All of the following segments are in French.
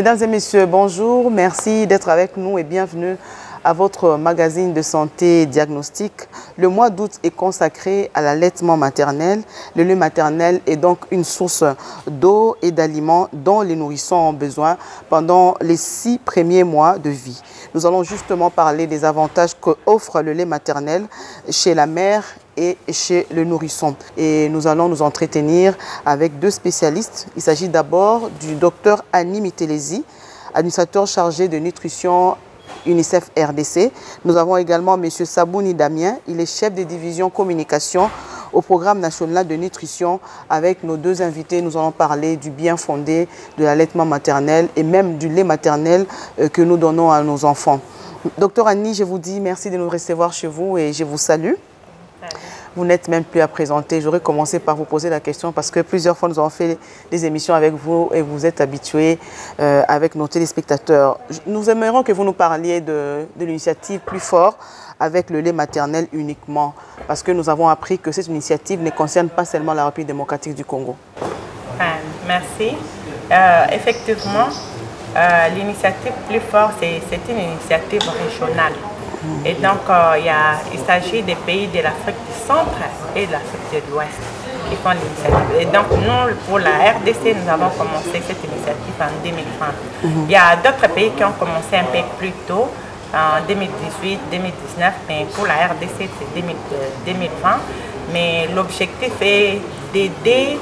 Mesdames et messieurs, bonjour. Merci d'être avec nous et bienvenue à votre magazine de santé et diagnostic. Le mois d'août est consacré à l'allaitement maternel. Le lait maternel est donc une source d'eau et d'aliments dont les nourrissons ont besoin pendant les 6 premiers mois de vie. Nous allons justement parler des avantages qu'offre le lait maternel chez la mère et chez le nourrisson. Et nous allons nous entretenir avec 2 spécialistes. Il s'agit d'abord du docteur Annie Mitelezi, administrateur chargé de nutrition UNICEF RDC. Nous avons également M. Sabouni Damien, il est chef de division communication au programme national de nutrition. Avec nos 2 invités, nous allons parler du bien fondé de l'allaitement maternel et même du lait maternel que nous donnons à nos enfants. Docteur Annie, je vous dis merci de nous recevoir chez vous et je vous salue. Vous n'êtes même plus à présenter. J'aurais commencé par vous poser la question parce que plusieurs fois nous avons fait des émissions avec vous et vous êtes habitués avec nos téléspectateurs. Nous aimerions que vous nous parliez de l'initiative Plus Fort avec le lait maternel uniquement, parce que nous avons appris que cette initiative ne concerne pas seulement la République démocratique du Congo. Merci. Effectivement, l'initiative Plus Fort, c'est une initiative régionale. Et donc, il s'agit des pays de l'Afrique du Centre et de l'Afrique de l'Ouest qui font l'initiative. Et donc, nous, pour la RDC, nous avons commencé cette initiative en 2020. Il y a d'autres pays qui ont commencé un peu plus tôt, en 2018, 2019, mais pour la RDC, c'est 2020. Mais l'objectif est d'aider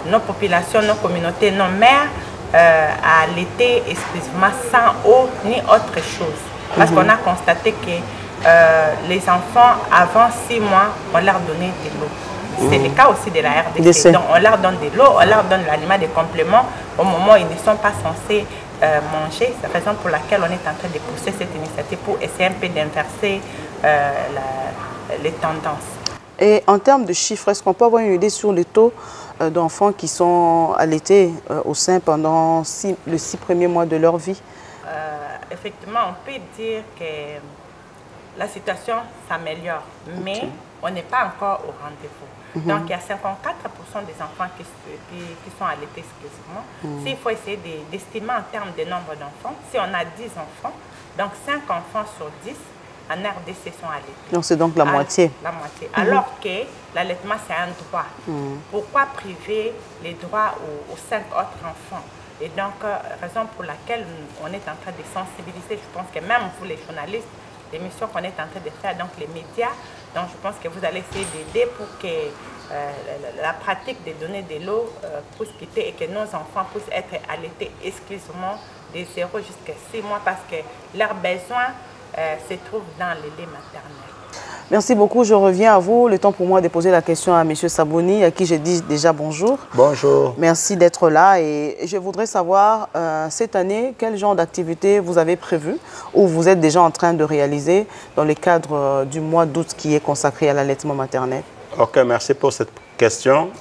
nos populations, nos communautés, nos mères à allaiter exclusivement sans eau ni autre chose. Parce qu'on a constaté que les enfants, avant 6 mois, on leur donnait de l'eau. C'est le cas aussi de la RDC. Donc, on leur donne de l'eau, on leur donne l'aliment de complément au moment où ils ne sont pas censés manger. C'est la raison pour laquelle on est en train de pousser cette initiative pour essayer un peu d'inverser les tendances. Et en termes de chiffres, est-ce qu'on peut avoir une idée sur le taux d'enfants qui sont allaités au sein pendant les 6 premiers mois de leur vie? Effectivement, on peut dire que la situation s'améliore, mais on n'est pas encore au rendez-vous. Donc, il y a 54% des enfants qui sont allaités exclusivement. S'il faut essayer d'estimer en termes de nombre d'enfants, si on a 10 enfants, donc 5 enfants sur 10 en RDC sont allaités. Donc, c'est donc la moitié. La moitié. Alors que l'allaitement, c'est un droit. Pourquoi priver les droits aux 5 autres enfants? Et donc, raison pour laquelle on est en train de sensibiliser, je pense que même vous les journalistes, l'émission qu'on est en train de faire, donc les médias, donc je pense que vous allez essayer d'aider pour que la pratique de donner de l'eau puisse quitter et que nos enfants puissent être allaités exclusivement de 0 jusqu'à 6 mois parce que leurs besoins se trouvent dans le lait maternel. Merci beaucoup. Je reviens à vous. Le temps pour moi de poser la question à M. Sabouni, à qui je dis déjà bonjour. Bonjour. Merci d'être là. Et je voudrais savoir, cette année, quel genre d'activité vous avez prévu ou vous êtes déjà en train de réaliser dans le cadre du mois d'août qui est consacré à l'allaitement maternel? Ok, merci pour cette question.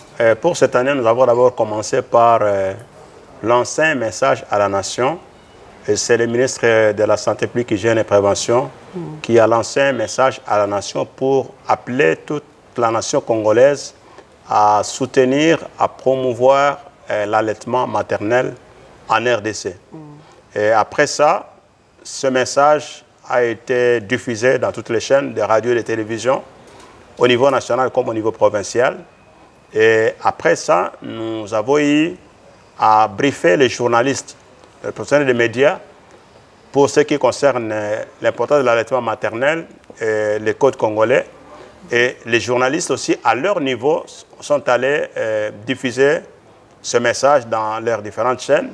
Pour cette année, nous avons d'abord commencé par lancer un message à la nation. C'est le ministre de la Santé publique, Hygiène et Prévention qui a lancé un message à la nation pour appeler toute la nation congolaise à soutenir, à promouvoir l'allaitement maternel en RDC. Et après ça, ce message a été diffusé dans toutes les chaînes de radio et de télévision, au niveau national comme au niveau provincial. Et après ça, nous avons eu à briefer les journalistes, les professionnels des médias, pour ce qui concerne l'importance de l'allaitement maternel et les codes congolais. Et les journalistes aussi, à leur niveau, sont allés diffuser ce message dans leurs différentes chaînes.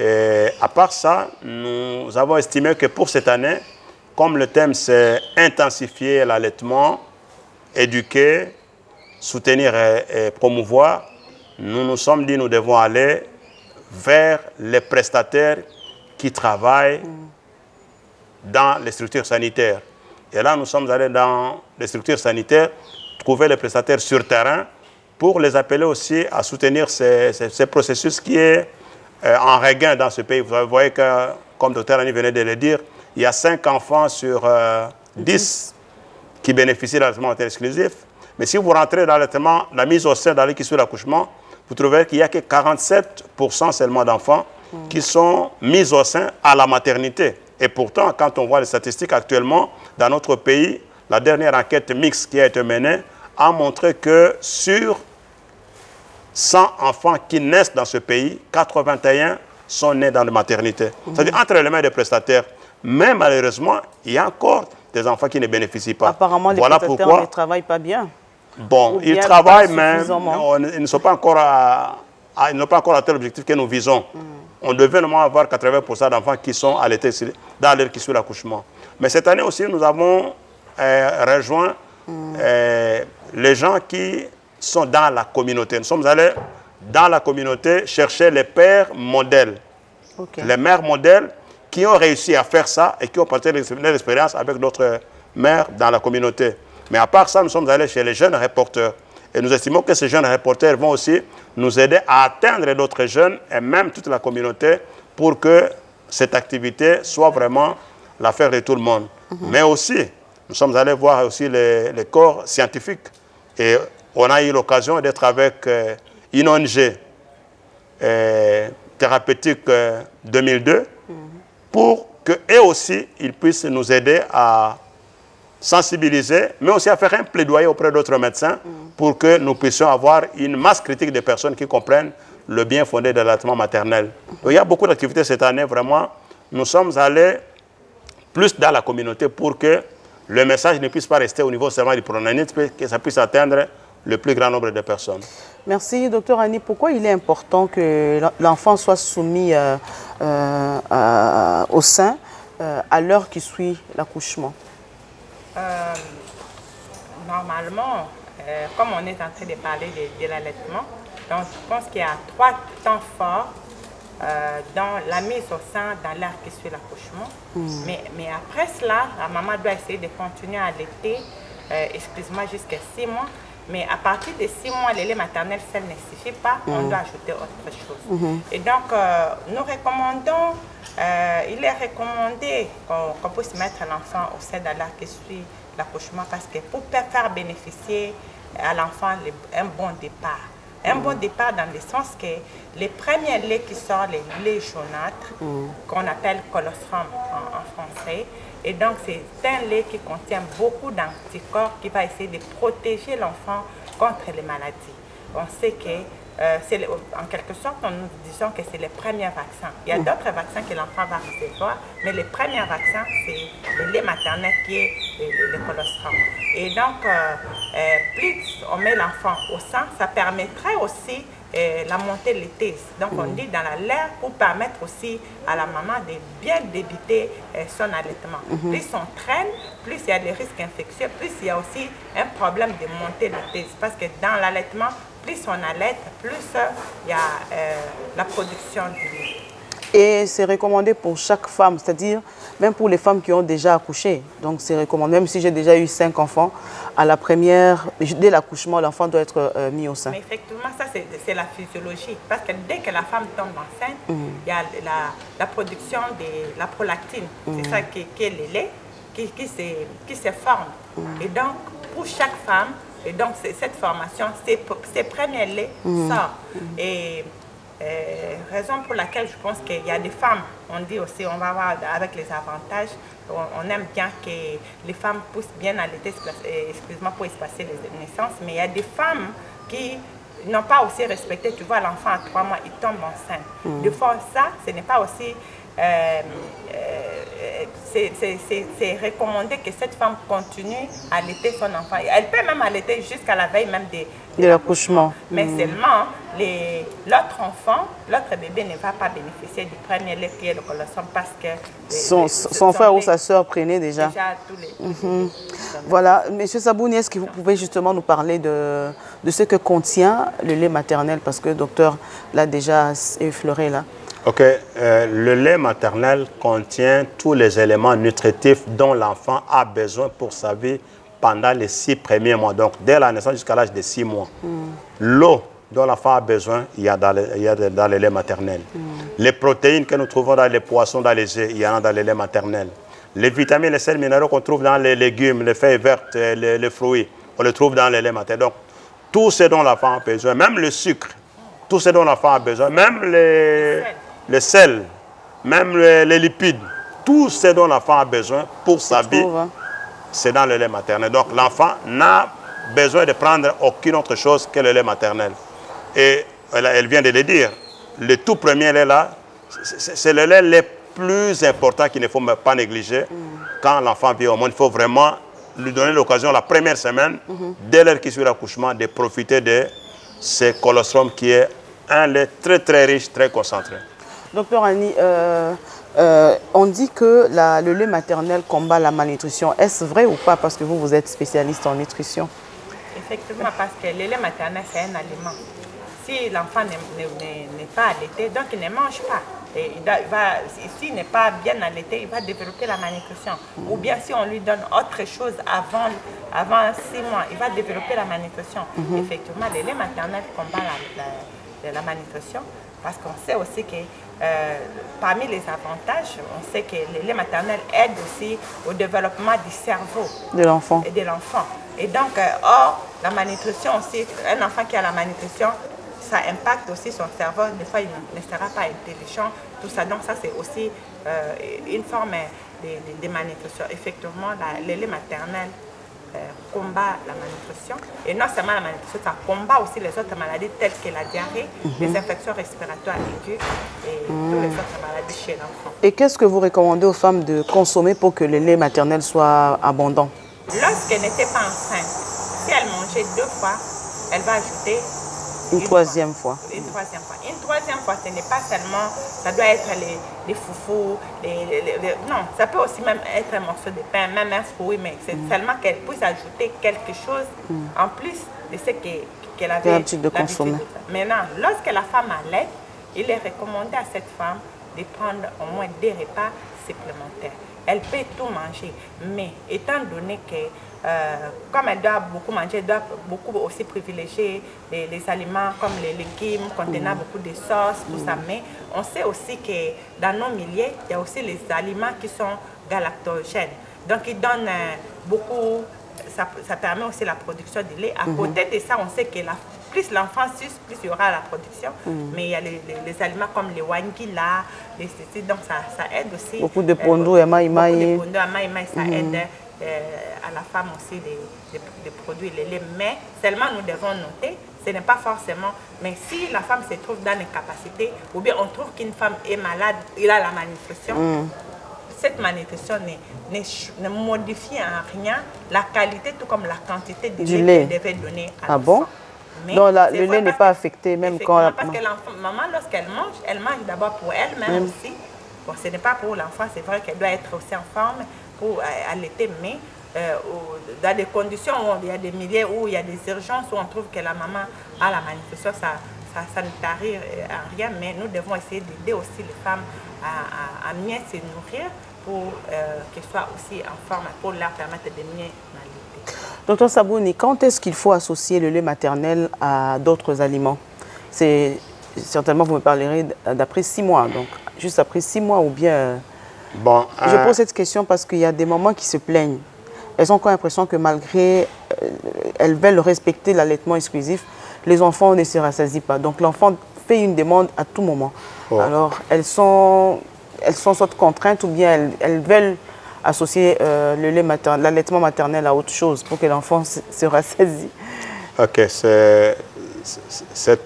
Et à part ça, nous avons estimé que pour cette année, comme le thème c'est intensifier l'allaitement, éduquer, soutenir et promouvoir, nous nous sommes dit que nous devons aller vers les prestataires qui travaillent dans les structures sanitaires. Et là, nous sommes allés dans les structures sanitaires, trouver les prestataires sur terrain pour les appeler aussi à soutenir ces processus qui est en regain dans ce pays. Vous voyez que, comme le Dr Annie venait de le dire, il y a 5 enfants sur 10 qui bénéficient de l'allaitement maternel exclusif. Mais si vous rentrez dans l'allaitement, la mise au sein dans l'équipe sur l'accouchement, vous trouverez qu'il n'y a que 47% seulement d'enfants qui sont mises au sein à la maternité. Et pourtant, quand on voit les statistiques actuellement, dans notre pays, la dernière enquête mixte qui a été menée a montré que sur 100 enfants qui naissent dans ce pays, 81 sont nés dans la maternité. C'est-à-dire entre les mains des prestataires. Mais malheureusement, il y a encore des enfants qui ne bénéficient pas. Apparemment, les prestataires ne travaillent pas bien. Bon, ils travaillent, mais ils n'ont pas encore atteint l'objectif que nous visons. On devait normalement avoir 80% d'enfants qui sont allaités dans l'heure qui suit l'accouchement. Mais cette année aussi, nous avons rejoint les gens qui sont dans la communauté. Nous sommes allés dans la communauté chercher les pères modèles. Les mères modèles qui ont réussi à faire ça et qui ont partagé leur expérience avec d'autres mères dans la communauté. Mais à part ça, nous sommes allés chez les jeunes reporters. Et nous estimons que ces jeunes reporters vont aussi nous aider à atteindre d'autres jeunes et même toute la communauté pour que cette activité soit vraiment l'affaire de tout le monde. Mais aussi, nous sommes allés voir aussi les corps scientifiques. Et on a eu l'occasion d'être avec une ONG thérapeutique 2002 pour qu'eux aussi, ils puissent nous aider à sensibiliser, mais aussi à faire un plaidoyer auprès d'autres médecins pour que nous puissions avoir une masse critique de personnes qui comprennent le bien fondé de l'allaitement maternel. Donc, il y a beaucoup d'activités cette année, vraiment. Nous sommes allés plus dans la communauté pour que le message ne puisse pas rester au niveau seulement du pronanisme, que ça puisse atteindre le plus grand nombre de personnes. Merci, docteur Annie. Pourquoi il est important que l'enfant soit soumis au sein à l'heure qui suit l'accouchement? Normalement, comme on est en train de parler de l'allaitement, donc je pense qu'il y a 3 temps forts dans la mise au sein dans l'heure qui suit l'accouchement. Mais après cela, la maman doit essayer de continuer à allaiter, excuse-moi, jusqu'à 6 mois. Mais à partir de 6 mois, le lait maternel seul ne suffit pas, on doit ajouter autre chose. Et donc, nous recommandons, il est recommandé qu'on puisse mettre l'enfant au sein de l'heure qui suit l'accouchement parce que pour faire bénéficier à l'enfant un bon départ. Un bon départ dans le sens que les premiers laits qui sortent, les laits jaunâtres, qu'on appelle colostrum en français, et donc c'est un lait qui contient beaucoup d'anticorps qui va essayer de protéger l'enfant contre les maladies. On sait que, en quelque sorte, nous disons que c'est les premiers vaccins. Il y a d'autres vaccins que l'enfant va recevoir, mais les premiers vaccins, c'est le lait maternel qui est le colostrum. Et donc, plus on met l'enfant au sein, ça permettrait aussi la montée laiteuse. Donc, on dit dans la lait pour permettre aussi à la maman de bien débuter son allaitement. Plus on traîne, plus il y a des risques infectieux, plus il y a aussi un problème de montée laiteuse. Parce que dans l'allaitement, plus on allaite, plus il y a la production du lait. Et c'est recommandé pour chaque femme, c'est-à-dire même pour les femmes qui ont déjà accouché. Donc c'est recommandé, même si j'ai déjà eu 5 enfants, à la première, dès l'accouchement, l'enfant doit être mis au sein. Mais effectivement, ça c'est la physiologie. Parce que dès que la femme tombe enceinte, il y a la production de la prolactine. C'est ça qui est le lait qui se forme. Et donc, pour chaque femme, et donc cette formation, ces premiers laits sortent. Et raison pour laquelle je pense qu'il y a des femmes, on dit aussi, on va voir avec les avantages, on aime bien que les femmes puissent bien allaiter, excuse-moi pour espacer les naissances, mais il y a des femmes qui n'ont pas aussi respecté, tu vois, l'enfant à 3 mois, il tombe enceinte. Des fois, ça, ce n'est pas aussi... c'est recommandé que cette femme continue à allaiter son enfant. Elle peut même allaiter jusqu'à la veille même de l'accouchement. Mais seulement, l'autre enfant, l'autre bébé ne va pas bénéficier du premier lait qui est le colostrum parce que... Son frère ou sa soeur prenait déjà. Tous les voilà. Monsieur Sabouni, est-ce que vous pouvez justement nous parler de ce que contient le lait maternel? Parce que le docteur l'a déjà effleuré là. Ok, le lait maternel contient tous les éléments nutritifs dont l'enfant a besoin pour sa vie pendant les 6 premiers mois, donc dès la naissance jusqu'à l'âge de 6 mois. L'eau dont l'enfant a besoin, il y a dans le lait maternel. Les protéines que nous trouvons dans les poissons, dans les œufs, il y en a dans le lait maternel. Les vitamines, les sels minéraux qu'on trouve dans les légumes, les feuilles vertes, les fruits, on les trouve dans le lait maternel. Donc, tout ce dont l'enfant a besoin, même le sucre, tout ce dont l'enfant a besoin, même le sel, même les lipides, tout ce dont l'enfant a besoin pour sa vie, c'est dans le lait maternel. Donc l'enfant n'a besoin de prendre aucune autre chose que le lait maternel. Et elle vient de le dire, le tout premier lait là, c'est le lait le plus important qu'il ne faut pas négliger quand l'enfant vit au monde. Il faut vraiment lui donner l'occasion la première semaine, dès l'heure qui suit l'accouchement, de profiter de ce colostrum qui est un lait très très riche, très concentré. Docteur Annie, on dit que le lait maternel combat la malnutrition. Est-ce vrai ou pas? Parce que vous êtes spécialiste en nutrition. Effectivement, parce que le lait maternel, c'est un aliment. Si l'enfant n'est pas allaité, donc il ne mange pas. S'il n'est pas bien allaité, il va développer la malnutrition. Ou bien si on lui donne autre chose avant 6 mois, il va développer la malnutrition. Effectivement, le lait maternel combat la malnutrition, parce qu'on sait aussi que parmi les avantages, on sait que le lait maternel aide aussi au développement du cerveau de l'enfant. Et donc, or, la malnutrition aussi, un enfant qui a la malnutrition, ça impacte aussi son cerveau. Des fois, il ne sera pas intelligent, tout ça. Donc, ça, c'est aussi une forme de malnutrition. Effectivement, le lait maternel combat la malnutrition. Et non seulement la malnutrition, ça combat aussi les autres maladies telles que la diarrhée, les infections respiratoires aiguës et toutes les autres maladies chez l'enfant. Et qu'est-ce que vous recommandez aux femmes de consommer pour que le lait maternel soit abondant? Lorsqu'elle n'était pas enceinte, si elle mangeait 2 fois, elle va ajouter une troisième fois. Une troisième fois. Une troisième fois, ce n'est pas seulement, ça doit être les foufous, non, ça peut aussi même être un morceau de pain, même un fruit, mais c'est seulement qu'elle puisse ajouter quelque chose en plus de ce qu'elle avait l'habitude de consommer. Maintenant, lorsque la femme allait, il est recommandé à cette femme de prendre au moins 2 repas supplémentaires. Elle peut tout manger, mais étant donné que comme elle doit beaucoup manger, elle doit beaucoup aussi privilégier les aliments comme les légumes contenant beaucoup de sauce, tout ça. Mais on sait aussi que dans nos milieux, il y a aussi les aliments qui sont galactogènes. Donc, ils donnent beaucoup, ça permet aussi la production de lait. À côté de ça, on sait que plus l'enfant suce, plus il y aura la production. Mais il y a les aliments comme les wangila, donc ça aide aussi. Beaucoup de pondou et maïmaï. Beaucoup de pondou et maïmaï, ça aide à la femme aussi de produire le lait. Mais seulement nous devons noter, ce n'est pas forcément, mais si la femme se trouve dans l'incapacité, ou bien on trouve qu'une femme est malade, il a la malnutrition, cette malnutrition ne modifie en rien la qualité tout comme la quantité du lait qu'elle devait donner à l'enfant. Bon? Donc le lait n'est pas affecté même quand... Parce que maman, lorsqu'elle mange d'abord pour elle-même aussi. Bon, ce n'est pas pour l'enfant, c'est vrai qu'elle doit être aussi en forme pour allaiter, mais dans des conditions où il y a des milieux, où il y a des urgences, où on trouve que la maman a la malnutrition, ça ne tarit en rien, mais nous devons essayer d'aider aussi les femmes à mieux se nourrir pour qu'elles soient aussi en forme, pour leur permettre de mieux allaiter. Docteur Sabouni, quand est-ce qu'il faut associer le lait maternel à d'autres aliments? Certainement, vous me parlerez d'après 6 mois, donc juste après 6 mois ou bien... Bon, je pose cette question parce qu'il y a des mamans qui se plaignent. Elles ont encore l'impression que malgré elles veulent respecter l'allaitement exclusif, les enfants ne se rassasient pas. Donc l'enfant fait une demande à tout moment. Alors elles sont soit contraintes ou bien elles veulent associer l'allaitement maternel à autre chose pour que l'enfant se rassasie. Ok, cette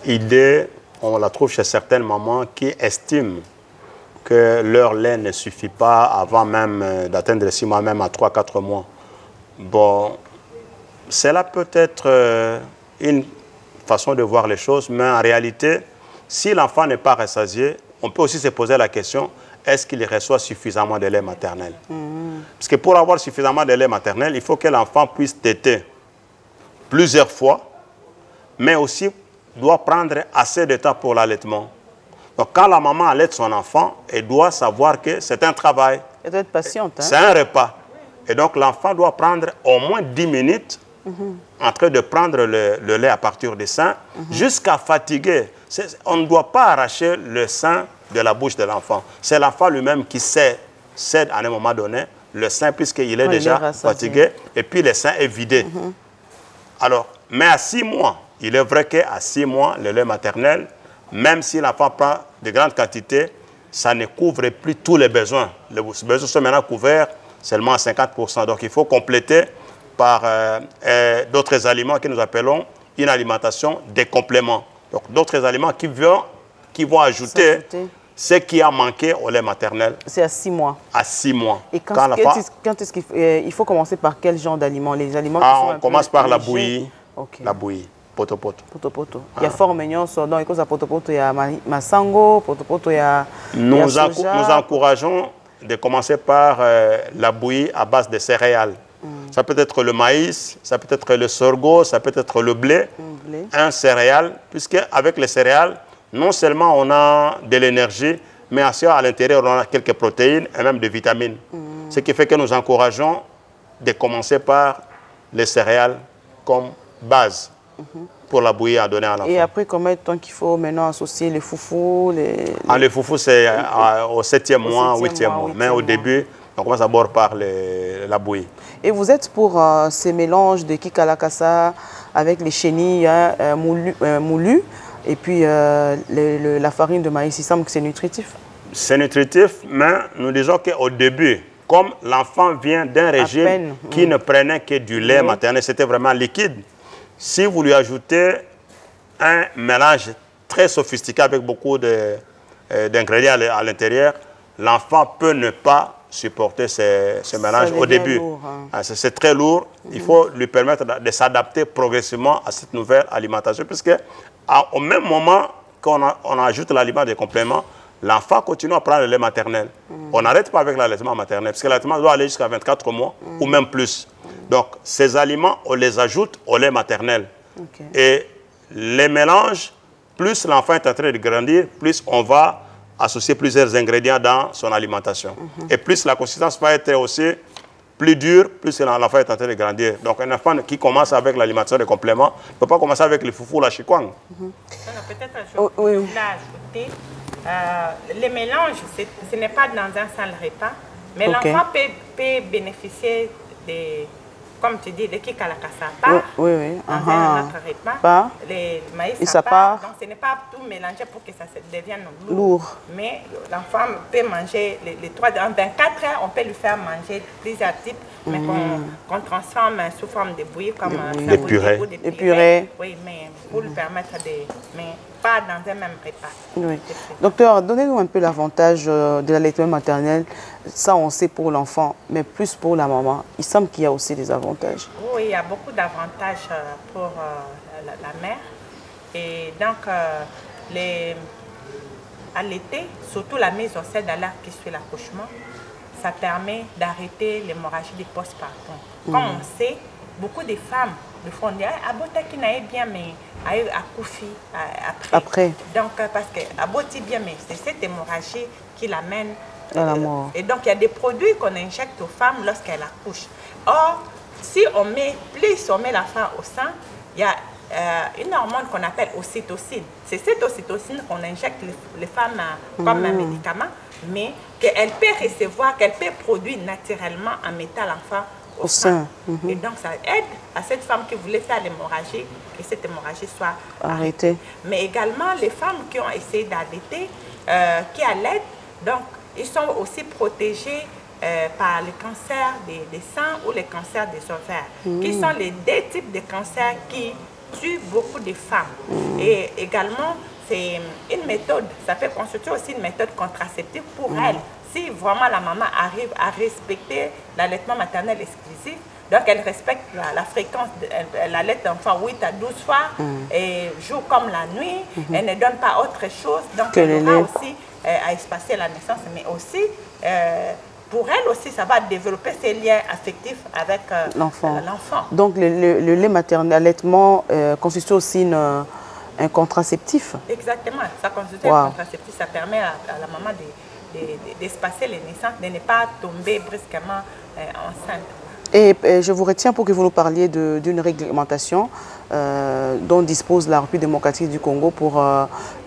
idée, on la trouve chez certaines mamans qui estiment que leur lait ne suffit pas avant même d'atteindre 6 mois, même à 3-4 mois. Bon, cela peut être une façon de voir les choses, mais en réalité, si l'enfant n'est pas rassasié, on peut aussi se poser la question, est-ce qu'il reçoit suffisamment de lait maternel? Parce que pour avoir suffisamment de lait maternel, il faut que l'enfant puisse téter plusieurs fois, mais aussi doit prendre assez de temps pour l'allaitement. Donc, quand la maman allaite son enfant, elle doit savoir que c'est un travail. Elle doit être patiente. Hein? C'est un repas. Et donc, l'enfant doit prendre au moins 10 minutes en train de prendre le lait à partir du sein jusqu'à fatiguer. On ne doit pas arracher le sein de la bouche de l'enfant. C'est l'enfant lui-même qui cède à un moment donné le sein puisqu'il est déjà fatigué et puis le sein est vidé. Alors, mais à 6 mois, il est vrai qu'à 6 mois, le lait maternel, même si l'enfant prend de grandes quantités, ça ne couvre plus tous les besoins. Les besoins sont maintenant couverts seulement à 50%. Donc il faut compléter par d'autres aliments que nous appelons une alimentation des compléments. Donc d'autres aliments qui vont ajouter ce qui a manqué au lait maternel. C'est à 6 mois. À 6 mois. Et quand est-ce qu'il faut commencer par quel genre d'aliments? Les aliments qui sont on commence par la bouillie. Okay. La bouillie. Potopoto. Potopoto. Il y a fort mignon, donc il y a potopoto, il y a masango, potopoto, il y a nous encourageons de commencer par la bouillie à base de céréales. Ça peut être le maïs, ça peut être le sorgho, ça peut être le blé. Un céréale, puisque avec les céréales, non seulement on a de l'énergie, mais aussi à l'intérieur, on a quelques protéines et même des vitamines. Ce qui fait que nous encourageons de commencer par les céréales comme base pour la bouillie à donner à l'enfant. Et après, combien de temps qu'il faut maintenant associer les foufous les foufous, c'est au 7e mois, 8e mois. Mais au début, on commence d'abord par la bouillie. Et vous êtes pour ces mélanges de kikalakasa avec les chenilles moulues et puis la farine de maïs, il semble que c'est nutritif? C'est nutritif, mais nous disons qu'au début, comme l'enfant vient d'un régime qui ne prenait que du lait maternel, c'était vraiment liquide. Si vous lui ajoutez un mélange très sophistiqué avec beaucoup d'ingrédients à l'intérieur, l'enfant peut ne pas supporter ce mélange au début. C'est très lourd. Il faut lui permettre de s'adapter progressivement à cette nouvelle alimentation, puisque au même moment qu'on ajoute l'aliment de complément, l'enfant continue à prendre le lait maternel. On n'arrête pas avec l'allaitement maternel, parce que l'allaitement doit aller jusqu'à 24 mois ou même plus. Donc, ces aliments, on les ajoute au lait maternel. Et les mélanges, plus l'enfant est en train de grandir, plus on va associer plusieurs ingrédients dans son alimentation. Et plus la consistance va être aussi plus dure, plus l'enfant est en train de grandir. Donc, un enfant qui commence avec l'alimentation de complément ne peut pas commencer avec les foufous ou la chikwang. Peut-être je voulais ajouter, les mélanges, ce n'est pas dans un seul repas, mais l'enfant peut bénéficier des, comme tu dis, des kikalakasa part, dans un autre repas, les maïs ça part. Donc ce n'est pas tout mélangé pour que ça devienne lourd. Mais l'enfant peut manger les trois. En 24 heures, on peut lui faire manger plusieurs types, mais qu'on transforme sous forme de bouillie, comme des purées. Des purées. Oui, mais pour lui permettre de... Mais pas dans un même repas. Oui. Docteur, donnez-nous un peu l'avantage de l'allaitement maternel. Ça, on sait pour l'enfant, mais plus pour la maman. Il semble qu'il y a aussi des avantages. Oui, il y a beaucoup d'avantages pour la mère. Et donc, allaiter, surtout la mise au sein d'alerte qui suit l'accouchement, ça permet d'arrêter l'hémorragie du postpartum. Comme on sait, beaucoup de femmes le font dire « Abota qui n'a bien, mais a accouché après. » Donc, parce que Aboti bien, mais c'est cette hémorragie qui l'amène à la mort. Et donc, il y a des produits qu'on injecte aux femmes lorsqu'elles accouchent. Or, si on met la femme au sein, il y a une hormone qu'on appelle ocytocine. C'est cette ocytocine qu'on injecte les femmes comme un médicament, mais qu'elle peut recevoir, qu'elle peut produire naturellement en mettant l'enfant au sein. Et donc, ça aide à cette femme qui voulait faire l'hémorragie, que cette hémorragie soit arrêtée. Mais également, les femmes qui ont essayé d'allaiter, qui allaitent, donc, ils sont aussi protégés par les cancers des seins ou les cancers des ovaires, qui sont les deux types de cancers qui tuent beaucoup de femmes. Et également, c'est une méthode, ça peut constituer aussi une méthode contraceptive pour elle. Si vraiment la maman arrive à respecter l'allaitement maternel exclusif, donc elle respecte la fréquence, elle allaite l'enfant 8 à 12 fois, et joue comme la nuit, elle ne donne pas autre chose, donc elle aura aussi à espacer la naissance, mais aussi, pour elle aussi, ça va développer ses liens affectifs avec l'enfant. Donc le lait maternel, l'allaitement constitue aussi un contraceptif? Exactement, ça constitue un contraceptif, ça permet à la maman d'espacer les naissances, de ne pas tomber brusquement enceinte. Et je vous retiens pour que vous nous parliez d'une réglementation dont dispose la République démocratique du Congo pour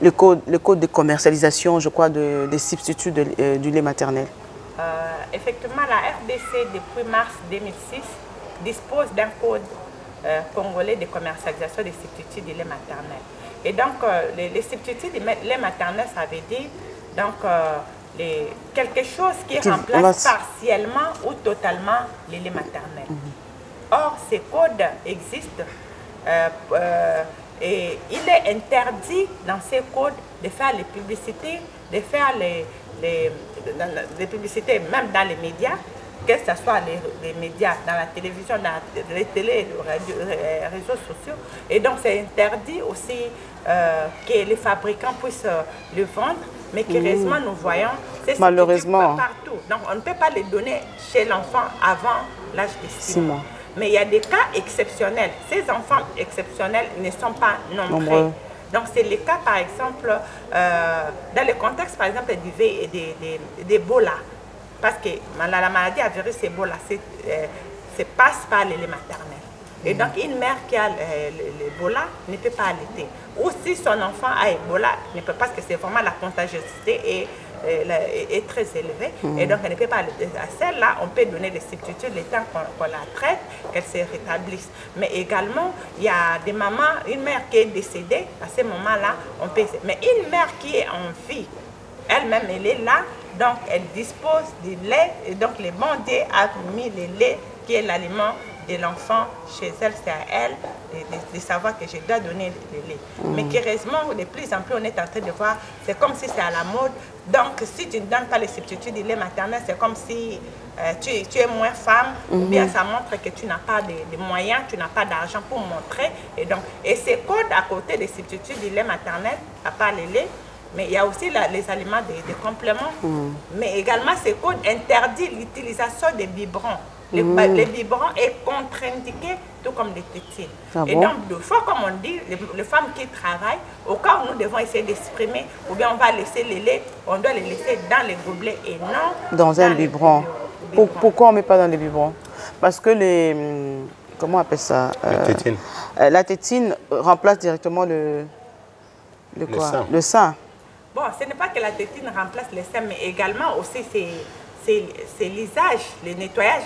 le code de commercialisation, je crois, des substituts du lait maternel. Effectivement, la RDC, depuis mars 2006, dispose d'un code congolais de commercialisation des substituts du lait maternel. Et donc, les substituts du lait maternel, ça veut dire donc, quelque chose qui remplace partiellement ou totalement le lait maternel. Or, ces codes existent et il est interdit dans ces codes de faire les publicités, de faire les publicités même dans les médias, que ce soit les médias, dans la télévision, dans les télé, les réseaux sociaux. Et donc, c'est interdit aussi que les fabricants puissent le vendre, mais curieusement, nous voyons ces malheureusement partout. Donc, on ne peut pas les donner chez l'enfant avant l'âge de 6 mois. Mais il y a des cas exceptionnels. Ces enfants exceptionnels ne sont pas nombreux. Donc, c'est le cas, par exemple, dans le contexte, par exemple, d'Ebola. Parce que la maladie à virus Ebola passe par le lait maternel. Et donc, une mère qui a l'Ebola ne peut pas allaiter. Ou si son enfant a Ebola, ne peut pas, parce que c'est vraiment la contagiosité est très élevée. Et donc, elle ne peut pas allaiter. À celle-là, on peut donner des substituts le temps qu'on la traite, qu'elle se rétablisse. Mais également, il y a des mamans, une mère qui est décédée, à ce moment-là, on peut... Mais une mère qui est en vie, elle-même, elle est là, donc elle dispose du lait, et donc le bon Dieu a mis le lait, qui est l'aliment de l'enfant chez elle, c'est à elle de savoir que je dois donner le lait. Mais curieusement, de plus en plus, on est en train de voir, c'est comme si c'est à la mode. Donc, si tu ne donnes pas les substituts du lait maternel, c'est comme si tu es moins femme, ou bien ça montre que tu n'as pas de moyens, tu n'as pas d'argent pour montrer. Et ces codes à côté des substituts du lait maternel, à part le lait, mais il y a aussi les aliments des compléments. Mais également, ces codes interdisent l'utilisation des biberons. Les biberons est contre-indiqué, tout comme les tétines. Et donc, deux fois, comme on dit, les femmes qui travaillent, au cas où nous devons essayer d'exprimer, ou bien on va laisser les laits, on doit les laisser dans les gobelets et non dans un biberon. Pourquoi on ne met pas dans les biberons? Parce que comment on appelle ça? La tétine remplace directement le sein. Bon, ce n'est pas que la tétine remplace le sein, mais également aussi c'est l'usage, le nettoyage,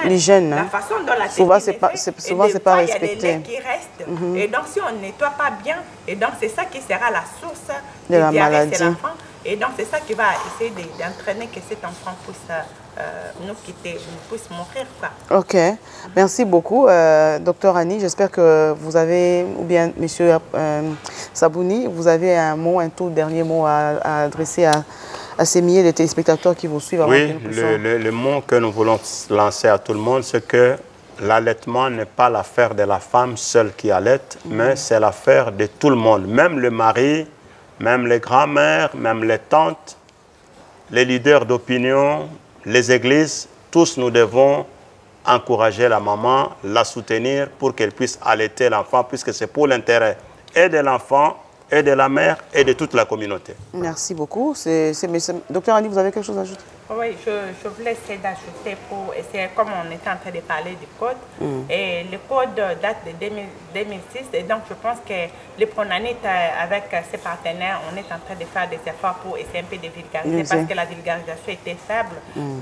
l'hygiène. La façon dont la tétine souvent, est c'est pas respecté. Il y a des laits respecté. qui restent. Et donc, si on ne nettoie pas bien, et donc c'est ça qui sera la source de la diarrhée maladie. chez l'enfant. Et donc, c'est ça qui va essayer d'entraîner que cet enfant puisse nous quitter, puisse mourir. Quoi. Ok, merci beaucoup, Docteur Annie. J'espère que vous avez, ou bien Monsieur Sabouni, vous avez un tout dernier mot à adresser à ces milliers de téléspectateurs qui vous suivent. Oui, le mot que nous voulons lancer à tout le monde, c'est que l'allaitement n'est pas l'affaire de la femme seule qui allaite, mais c'est l'affaire de tout le monde, même le mari, même les grands-mères, même les tantes, les leaders d'opinion, les églises, tous nous devons encourager la maman, la soutenir pour qu'elle puisse allaiter l'enfant, puisque c'est pour l'intérêt et de l'enfant, et de la mère, et de toute la communauté. Merci beaucoup. Docteur Annie, vous avez quelque chose à ajouter? Oui, je voulais essayer d'ajouter pour essayer, comme on était en train de parler du code, et le code date de 2006, et donc je pense que le PRONANIT, avec ses partenaires, on est en train de faire des efforts pour essayer un peu de vulgariser, parce que la vulgarisation était faible,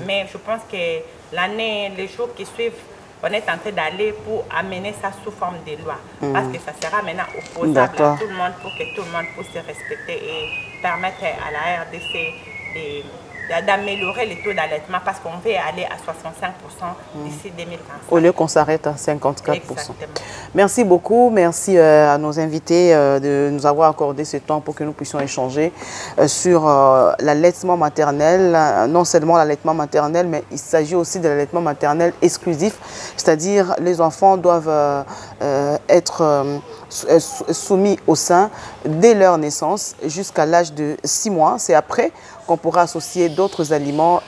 mais je pense que les jours qui suivent, on est en train d'aller pour amener ça sous forme de loi, parce que ça sera maintenant opposable à tout le monde pour que tout le monde puisse se respecter et permettre à la RDC d'améliorer les taux d'allaitement, parce qu'on veut aller à 65% d'ici 2025. Au lieu qu'on s'arrête à 54%. Exactement. Merci beaucoup. Merci à nos invités de nous avoir accordé ce temps pour que nous puissions échanger sur l'allaitement maternel. Non seulement l'allaitement maternel, mais il s'agit aussi de l'allaitement maternel exclusif. C'est-à-dire les enfants doivent être soumis au sein dès leur naissance jusqu'à l'âge de 6 mois. C'est après qu'on pourra associer d'autres aliments,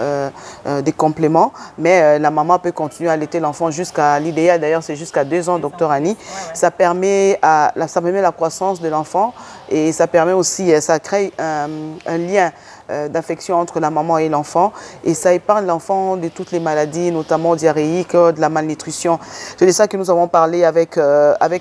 des compléments, mais la maman peut continuer à allaiter l'enfant jusqu'à l'idéal, d'ailleurs c'est jusqu'à 2 ans, Docteur Annie. Ça permet la croissance de l'enfant et ça permet aussi, ça crée un lien d'affection entre la maman et l'enfant. Et ça épargne l'enfant de toutes les maladies, notamment diarrhéiques, de la malnutrition. C'est de ça que nous avons parlé avec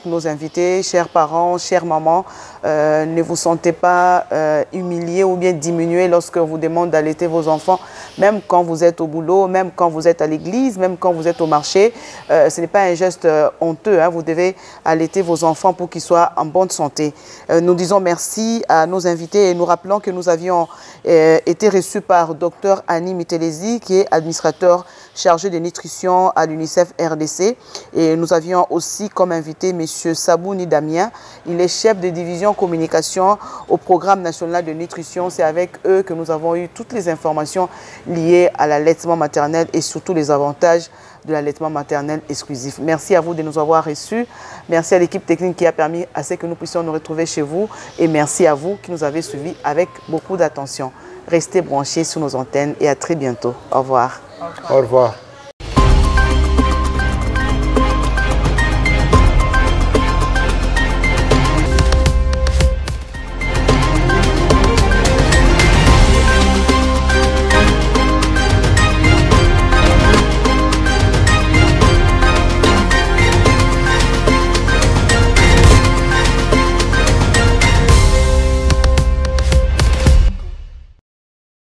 nos invités, chers parents, chères mamans. Ne vous sentez pas humiliés ou bien diminués lorsque vous demandez d'allaiter vos enfants, même quand vous êtes au boulot, même quand vous êtes à l'église, même quand vous êtes au marché. Ce n'est pas un geste honteux. Hein. Vous devez allaiter vos enfants pour qu'ils soient en bonne santé. Nous disons merci à nos invités et nous rappelons que nous avions été reçus par Dr Annie Mitelezi, qui est administrateur chargé de nutrition à l'UNICEF RDC. Et nous avions aussi comme invité M. Sabouni Damien. Il est chef de division communication au programme national de nutrition. C'est avec eux que nous avons eu toutes les informations liées à l'allaitement maternel et surtout les avantages de l'allaitement maternel exclusif. Merci à vous de nous avoir reçus. Merci à l'équipe technique qui a permis à ce que nous puissions nous retrouver chez vous. Et merci à vous qui nous avez suivis avec beaucoup d'attention. Restez branchés sur nos antennes et à très bientôt. Au revoir. Au revoir.